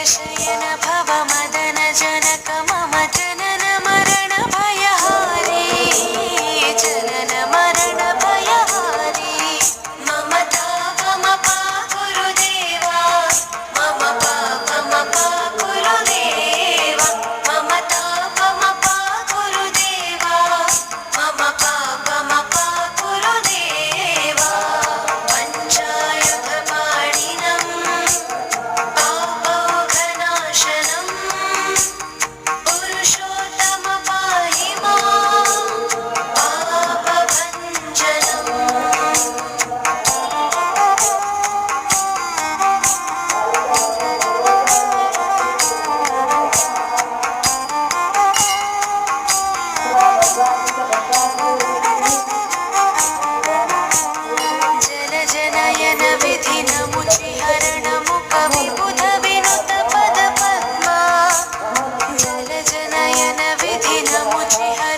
शयन भव मदन जनक मम जनन मरण भयहारी जनन मरण भयहारी मम तापमपा गुरुदेवा मम पापमपा गुरुदेवा मम तापमपा गुरुदेवा मम पापमपा गुरुदेवा पञ्चायुधपाणिनं पापौघनाशनं पुरुषोत्तम पाहि मां पापभञ्जनम् जलजनयन विधिनमुचिहरणमुख विबुध विनुत पद पद्मा जलजनयन विधिनमुचिहरणमुख